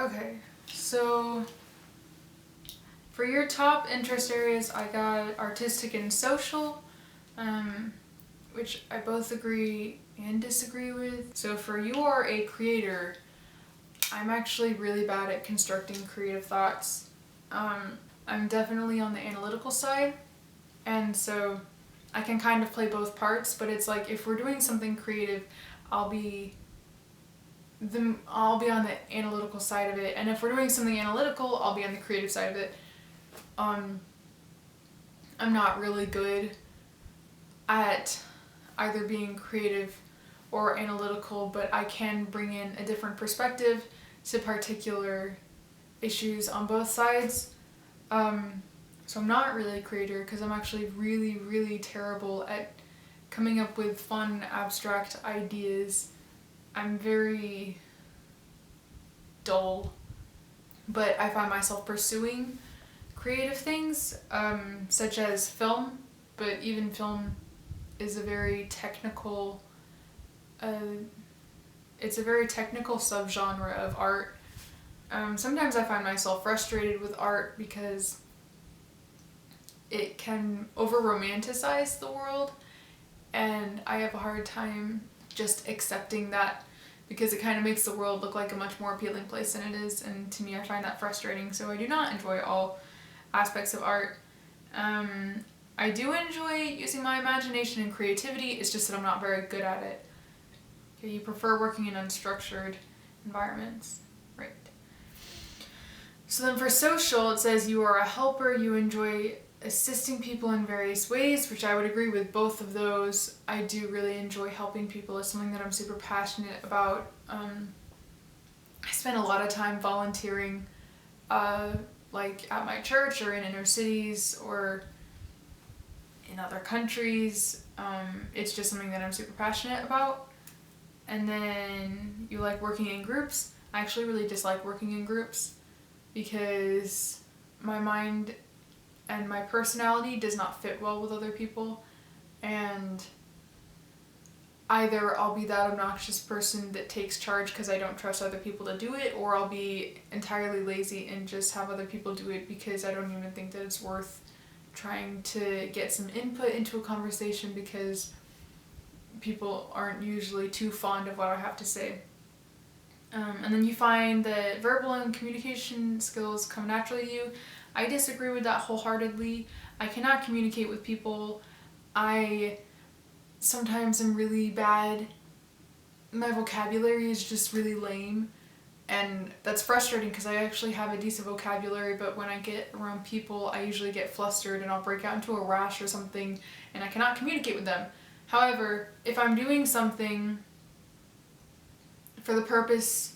Okay, so for your top interest areas, I got artistic and social, which I both agree and disagree with. So for you are a creator, I'm actually really bad at constructing creative thoughts. I'm definitely on the analytical side, and so I can kind of play both parts, but it's like if we're doing something creative, I'll be on the analytical side of it, and if we're doing something analytical, I'll be on the creative side of it. I'm not really good at either being creative or analytical, but I can bring in a different perspective to particular issues on both sides. So I'm not really a creator because I'm actually really, really terrible at coming up with fun, abstract ideas. I'm very dull, but I find myself pursuing creative things, such as film, but even film is a very technical, it's a very technical subgenre of art. Sometimes I find myself frustrated with art because it can over-romanticize the world, and I have a hard time just accepting that because it kind of makes the world look like a much more appealing place than it is, and to me I find that frustrating, so I do not enjoy all aspects of art. I do enjoy using my imagination and creativity, it's just that I'm not very good at it. Okay, you prefer working in unstructured environments, right? So then for social, it says you are a helper, you enjoy assisting people in various ways, which I would agree with both of those. I do really enjoy helping people. It's something that I'm super passionate about. I spend a lot of time volunteering, like at my church or in inner cities or in other countries. It's just something that I'm super passionate about. And then you like working in groups. I actually really dislike working in groups because my mind and my personality does not fit well with other people, and either I'll be that obnoxious person that takes charge because I don't trust other people to do it, or I'll be entirely lazy and just have other people do it because I don't even think that it's worth trying to get some input into a conversation because people aren't usually too fond of what I have to say. And then you find that verbal and communication skills come naturally to you. I disagree with that wholeheartedly. I cannot communicate with people. I sometimes am really bad. My vocabulary is just really lame, and that's frustrating because I actually have a decent vocabulary, but when I get around people, I usually get flustered and I'll break out into a rash or something, and I cannot communicate with them. However, if I'm doing something for the purpose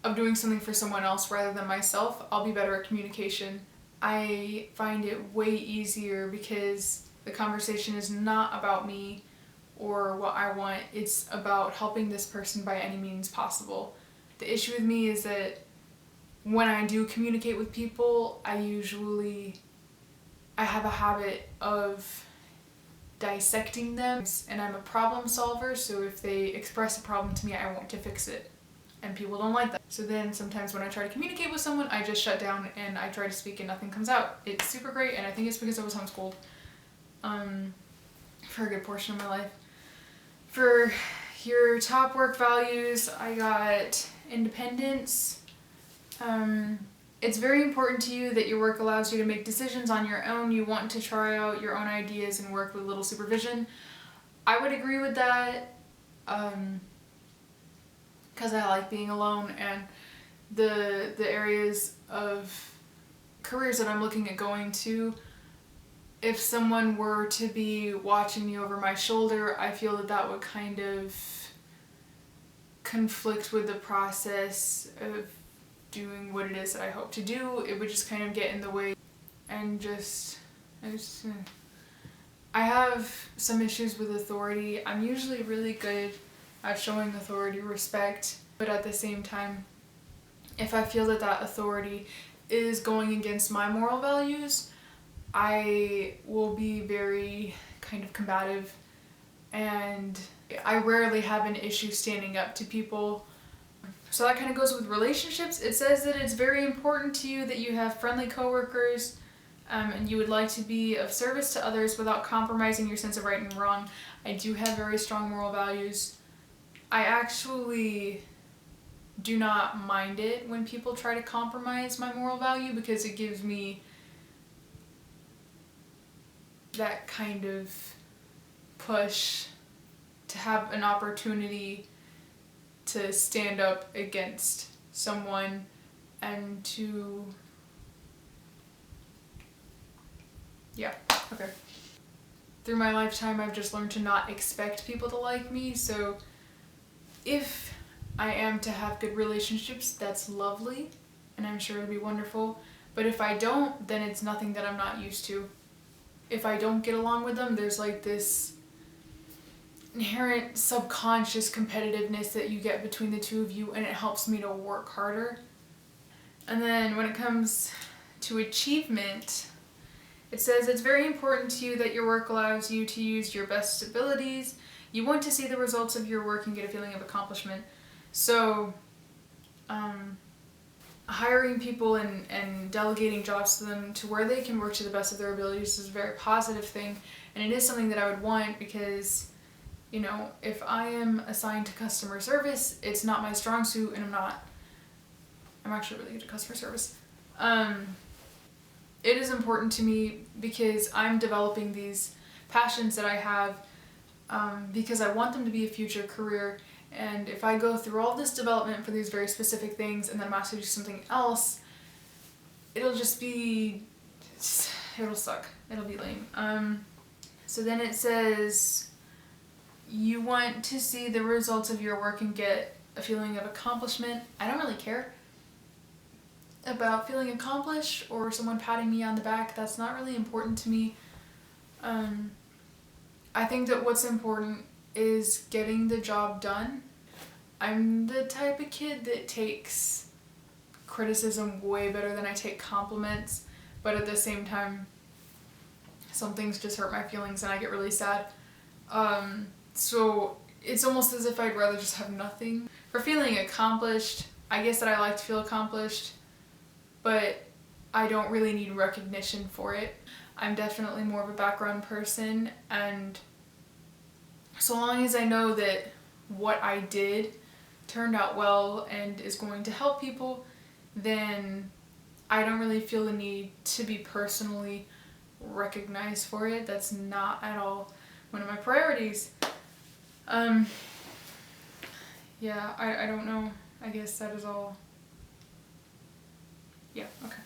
of doing something for someone else rather than myself, I'll be better at communication. I find it way easier because the conversation is not about me or what I want, it's about helping this person by any means possible. The issue with me is that when I do communicate with people, I have a habit of dissecting them, and I'm a problem solver, so if they express a problem to me, I want to fix it. And people don't like that. So then sometimes when I try to communicate with someone, I just shut down and I try to speak and nothing comes out. It's super great, and I think it's because I was homeschooled for a good portion of my life. For your top work values, I got independence. It's very important to you that your work allows you to make decisions on your own. You want to try out your own ideas and work with little supervision. I would agree with that. Because I like being alone, and the areas of careers that I'm looking at going to, if someone were to be watching me over my shoulder, I feel that that would kind of conflict with the process of doing what it is that I hope to do. It would just kind of get in the way, and I have some issues with authority. I'm usually really good at showing authority respect, but at the same time, if I feel that that authority is going against my moral values, I will be very kind of combative, and I rarely have an issue standing up to people. So that kind of goes with relationships. It says that it's very important to you that you have friendly coworkers, and you would like to be of service to others without compromising your sense of right and wrong. I do have very strong moral values. I actually do not mind it when people try to compromise my moral value, because it gives me that kind of push to have an opportunity to stand up against someone and to, yeah, okay. Through my lifetime, I've just learned to not expect people to like me, so if I am to have good relationships, that's lovely, and I'm sure it'll be wonderful, but if I don't, then it's nothing that I'm not used to. If I don't get along with them, there's like this inherent subconscious competitiveness that you get between the two of you, and it helps me to work harder. And then when it comes to achievement, it says it's very important to you that your work allows you to use your best abilities. You want to see the results of your work and get a feeling of accomplishment. So, hiring people and delegating jobs to them to where they can work to the best of their abilities is a very positive thing, and it is something that I would want, because, you know, if I am assigned to customer service, it's not my strong suit, and I'm actually really good at customer service. It is important to me because I'm developing these passions that I have, because I want them to be a future career. And if I go through all this development for these very specific things and then I'm asked to do something else, it'll just be, it'll suck. It'll be lame. So then it says, you want to see the results of your work and get a feeling of accomplishment. I don't really care about feeling accomplished or someone patting me on the back. That's not really important to me. I think that what's important is getting the job done. I'm the type of kid that takes criticism way better than I take compliments, but at the same time, some things just hurt my feelings and I get really sad. So it's almost as if I'd rather just have nothing. For feeling accomplished, I guess that I like to feel accomplished, but I don't really need recognition for it. I'm definitely more of a background person, and so long as I know that what I did turned out well and is going to help people, then I don't really feel the need to be personally recognized for it. That's not at all one of my priorities. Yeah, I don't know. I guess that is all. Yeah, okay.